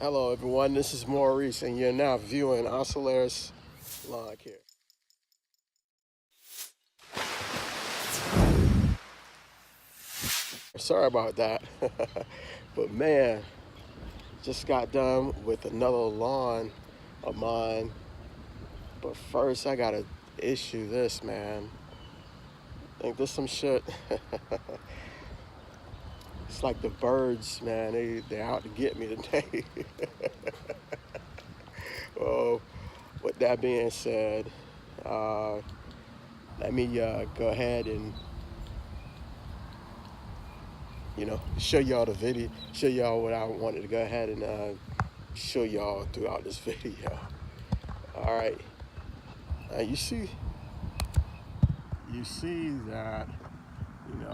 Hello everyone, this is Maurice and you're now viewing Oscellaris Lawn Care. Sorry about that, but man, just got done with another lawn of mine. But first I gotta issue this, man. I think this some shit. It's like the birds, man, they're out to get me today. Well, with that being said, let me go ahead and show y'all the video, show y'all what I wanted to go ahead and show y'all throughout this video. All right, you see that,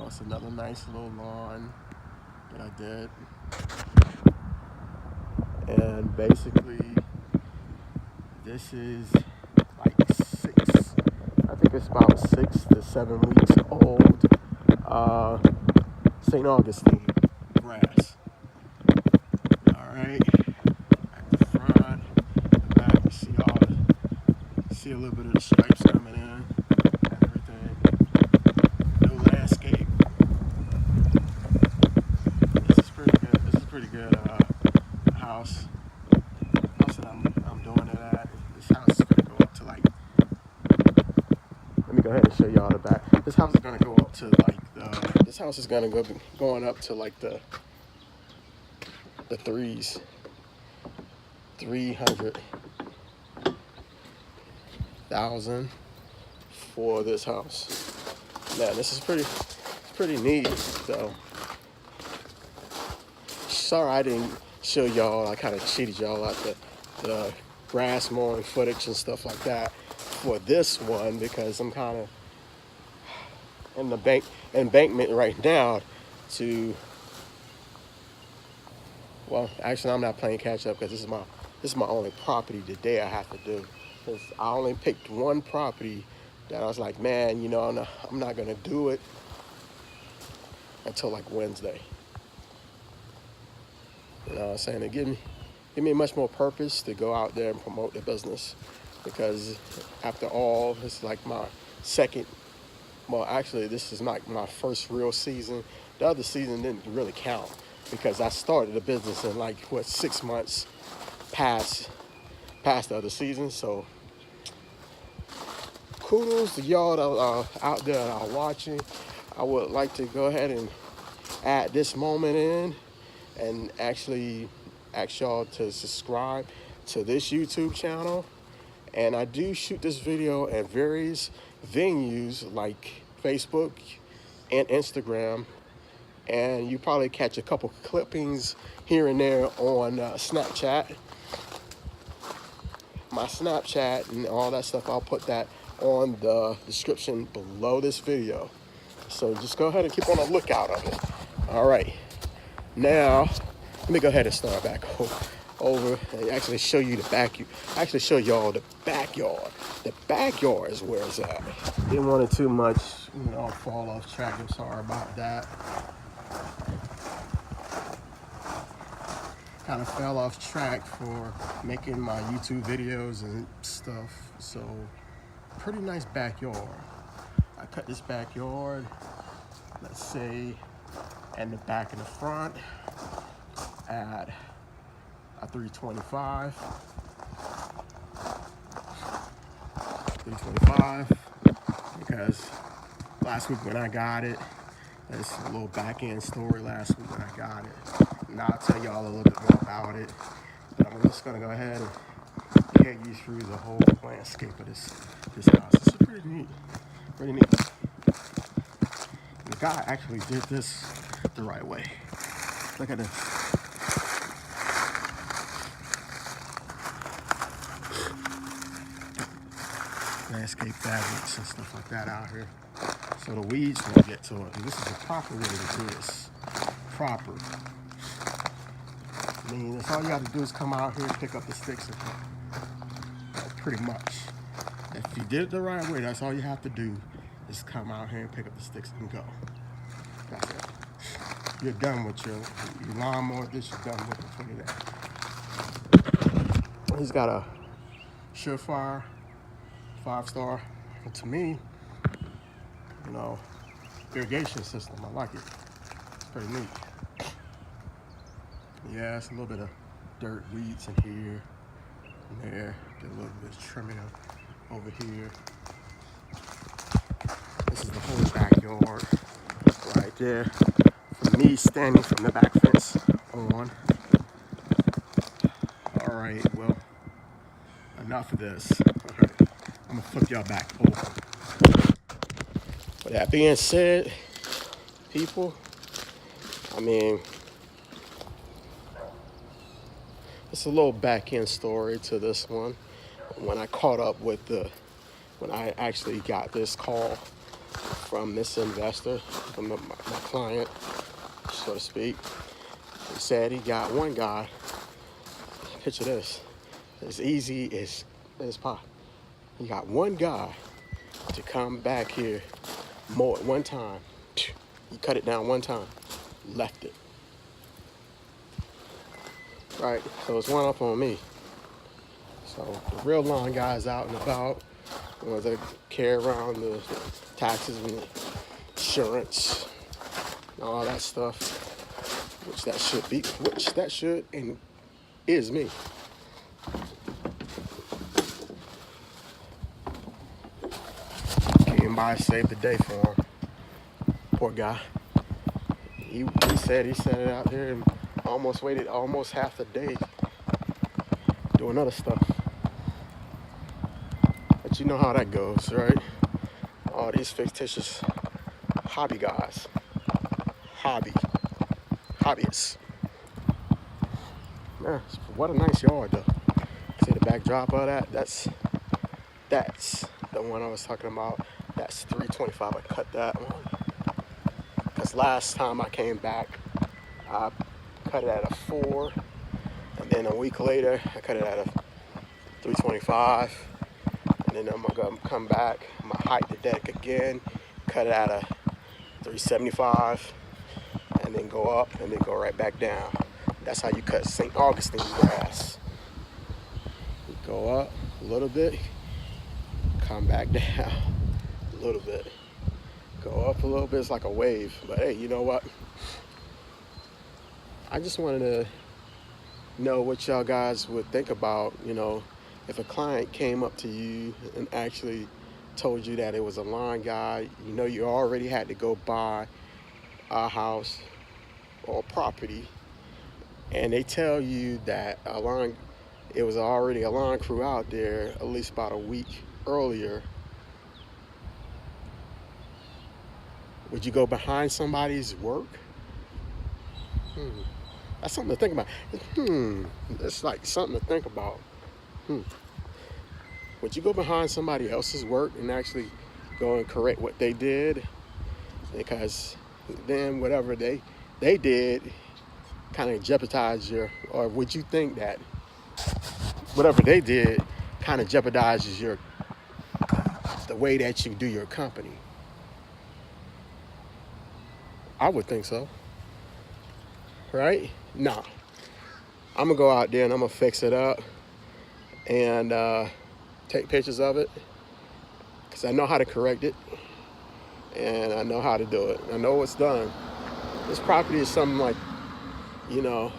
it's another nice little lawn that I did. And basically, this is like I think it's about 6 to 7 weeks old. St. Augustine grass. All right, at the front, the back, you see a little bit of the stripes coming in, everything. No landscape. This is pretty good. This is a pretty good house. House that I'm doing it at. This house is gonna go up to like. Let me go ahead and show y'all the back. This house is gonna go up to like this house is gonna go going up to like the 300,000 for this house. Man, this is pretty neat though. Sorry I didn't show y'all. I kind of cheated y'all out the grass mowing footage and stuff like that for this one because I'm kind of in the embankment right now to. Well, actually, I'm not playing catch up because this is my only property today I have to do. Because I only picked one property that I was like, man, I'm not gonna do it until like Wednesday. You know what I'm saying? It give me much more purpose to go out there and promote the business because after all, it's like my second. Well, actually, this is like my first real season. The other season didn't really count because I started the business in like 6 months past the other season. So kudos to y'all that are out there that are watching. I would like to go ahead and add this moment in and actually ask y'all to subscribe to this YouTube channel. And I do shoot this video at various venues like Facebook and Instagram. And you probably catch a couple clippings here and there on Snapchat. My Snapchat and all that stuff, I'll put that on the description below this video. So just go ahead and keep on the lookout of it. All right. Now, let me go ahead and start back over and actually show you the back. Actually show y'all the backyard. The backyard is where it's at. Didn't want it too much, fall off track. I'm sorry about that. Kind of fell off track for making my YouTube videos and stuff. So, pretty nice backyard. I cut this backyard, let's say, and the back and the front at a 325. 325 because last week when I got it, there's a little back end story last week when I got it. Now I'll tell y'all a little bit more about it. But I'm just gonna go ahead and carry you through the whole landscape of this house. This is pretty neat. Pretty neat. The guy actually did this the right way. Look at this. Landscape fabrics and stuff like that out here. So the weeds won't get to it. And this is the proper way to do this. Proper. I mean, that's all you have to do is come out here and pick up the sticks and pretty much. If you did it the right way, that's all you have to do is come out here and pick up the sticks and go. That's it. You're done with your lawnmower. This you're done with it for today. He's got a Surefire 5-star. And to me, you know, irrigation system. I like it. It's pretty neat. Yeah, it's a little bit of dirt, weeds in here and there. Get a little bit of trimming over here. This is the whole backyard right there. For me standing from the back fence on. All right, well, enough of this. All right, I'm gonna flip y'all back over. With that being said, people, I mean, it's a little back end story to this one. When I caught up with when I actually got this call from this investor, from my client, so to speak, he said he got one guy. Picture this, as easy as pie. He got one guy to come back here, mow it one time. He cut it down one time, left it. Right, so it's one up on me. So the real lawn guys out and about, the ones that carry around the taxes and the insurance and all that stuff, which that should and is me. Came by, saved the day for him. Poor guy. He said it out there and waited almost half the day doing other stuff. But you know how that goes, right? All these fictitious hobby guys. Hobbyists. Man, what a nice yard though. See the backdrop of that? That's the one I was talking about. That's $325. I cut that one. Because last time I came back, I cut it at a 4. And then a week later, I cut it at a $325. And then I'm gonna come back, I'm gonna height the deck again, cut it at a $375. And then go up and then go right back down. That's how you cut St. Augustine's grass. You go up a little bit, come back down a little bit. Go up a little bit, it's like a wave. But hey, you know what? I just wanted to know what y'all guys would think about, you know, if a client came up to you and actually told you that it was a lawn guy, you know you already had to go buy a house or property, and they tell you that it was already a lawn crew out there at least about a week earlier. Would you go behind somebody's work? That's something to think about. It's like something to think about. Would you go behind somebody else's work and actually go and correct what they did? Because then whatever they did kind of jeopardized or would you think that whatever they did kind of jeopardizes the way that you do your company? I would think so. Right? Nah. I'm gonna go out there and I'm gonna fix it up and take pictures of it because I know how to correct it and I know how to do it. I know what's done. This property is something like, you know,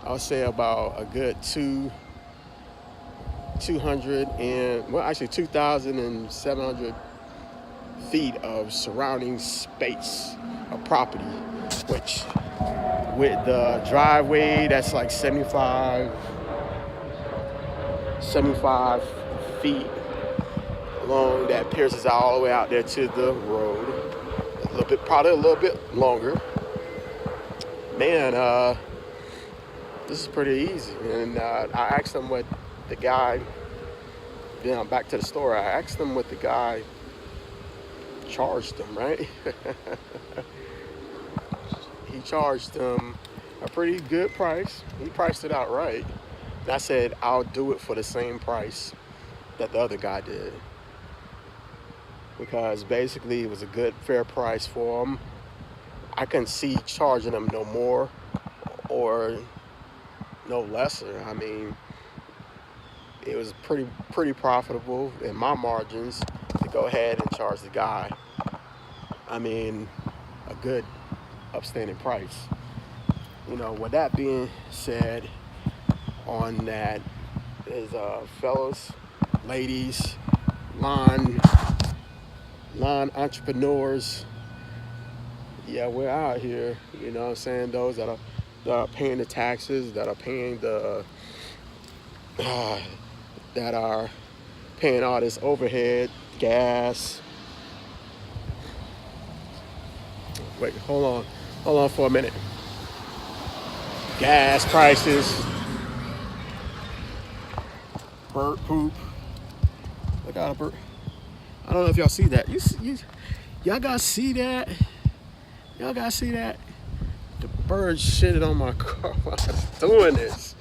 I'll say about a good 2,700 feet of surrounding space of property, which with the driveway that's like 75 feet long that pierces all the way out there to the road. Probably a little bit longer. Man, this is pretty easy. And I asked them what the guy, back to the store, I asked them what the guy charged them, right? He charged them a pretty good price. He priced it out right. And I said, I'll do it for the same price that the other guy did. Because basically it was a good, fair price for him. I couldn't see charging them no more or no lesser. I mean, it was pretty profitable in my margins to go ahead and charge the guy, I mean, a good upstanding price. You know, with that being said, on that is fellows, ladies, lawn entrepreneurs. Yeah, we're out here, you know what I'm saying? Those that are paying the taxes, that are paying that are paying all this overhead, gas. Wait, hold on for a minute. Gas prices, bird poop. Look out, a bird. I don't know if y'all see that. Y'all gotta see that. Y'all gotta see that. The bird shitted on my car while I was doing this.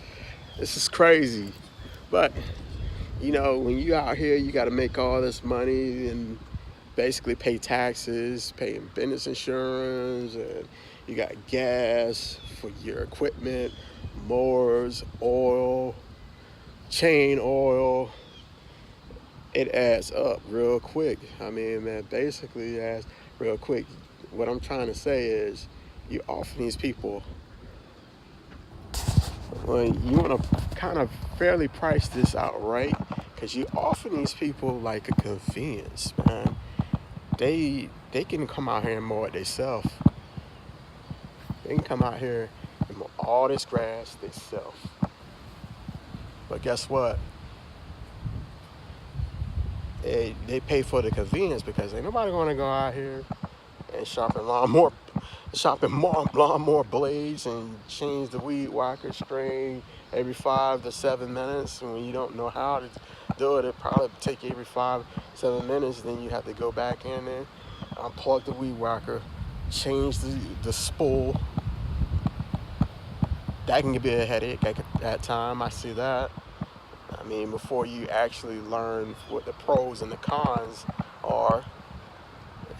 This is crazy. But, you know, when you out here, you gotta make all this money and basically pay taxes, paying business insurance, and you got gas for your equipment, mowers, oil, chain oil. It adds up real quick. I mean, man, basically it adds real quick. What I'm trying to say is, you offer these people, when you want to kind of fairly price this out right, because you offer these people like a convenience, man. They can come out here and mow it themselves. They can come out here and mow all this grass themselves. But guess what? They pay for the convenience, because ain't nobody going to go out here and shopping lawnmower blades and change the weed whacker string every 5 to 7 minutes. And when you don't know how to do it, it probably take you every 5-7 minutes. Then you have to go back in there, unplug the weed whacker, change the spool. That can be a headache at that time. I see that. I mean, before you actually learn what the pros and the cons are,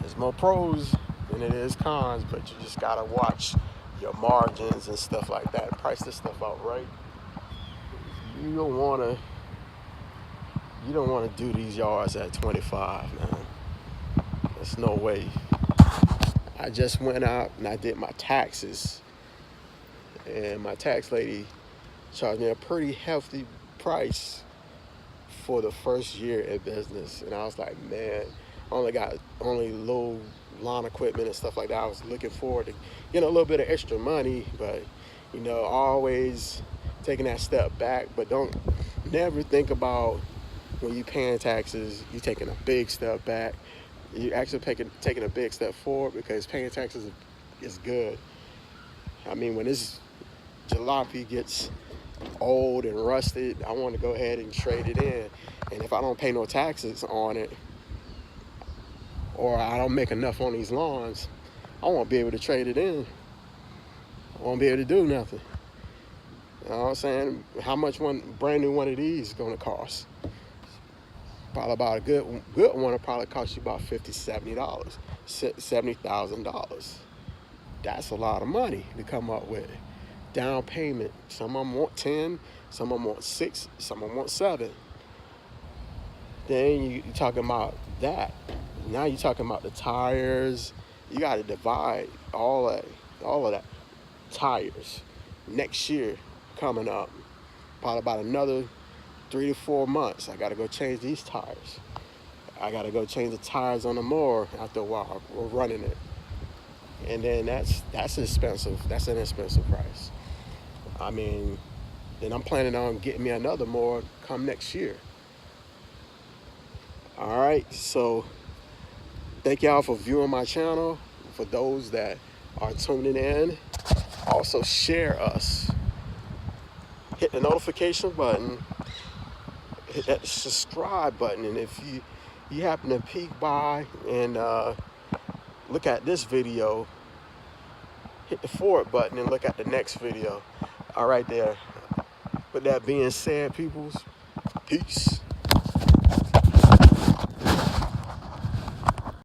there's more pros than it is cons, but you just gotta watch your margins and stuff like that. Price this stuff out right. You don't wanna do these yards at 25, man. There's no way. I just went out and I did my taxes, and my tax lady charged me a pretty hefty price for the first year in business. And I was like, man, only low lawn equipment and stuff like that. I was looking forward to getting a little bit of extra money, but you know, always taking that step back. But don't never think about, when you paying taxes, you taking a big step back. You actually taking a big step forward, because paying taxes is good. I mean, when this jalopy gets old and rusted, I want to go ahead and trade it in. And if I don't pay no taxes on it, or I don't make enough on these lawns, I won't be able to trade it in. I won't be able to do nothing. You know what I'm saying? How much one brand new one of these is going to cost? Probably about a good one will probably cost you about $50-$70, $70,000. That's a lot of money to come up with. Down payment. Some of them want 10, some of them want 6, some of them want 7. Then you're talking about that. Now you're talking about the tires. You got to divide all of that tires. Next year coming up, probably about another 3 to 4 months, I got to go change these tires. I got to go change the tires on the mower after a while. We're running it. And then that's expensive. That's an expensive price. I mean, then I'm planning on getting me another mower come next year. All right, so thank y'all for viewing my channel. For those that are tuning in, also share us. Hit the notification button. Hit that subscribe button. And if you happen to peek by and look at this video, hit the forward button and look at the next video. All right there. With that being said, peoples, peace.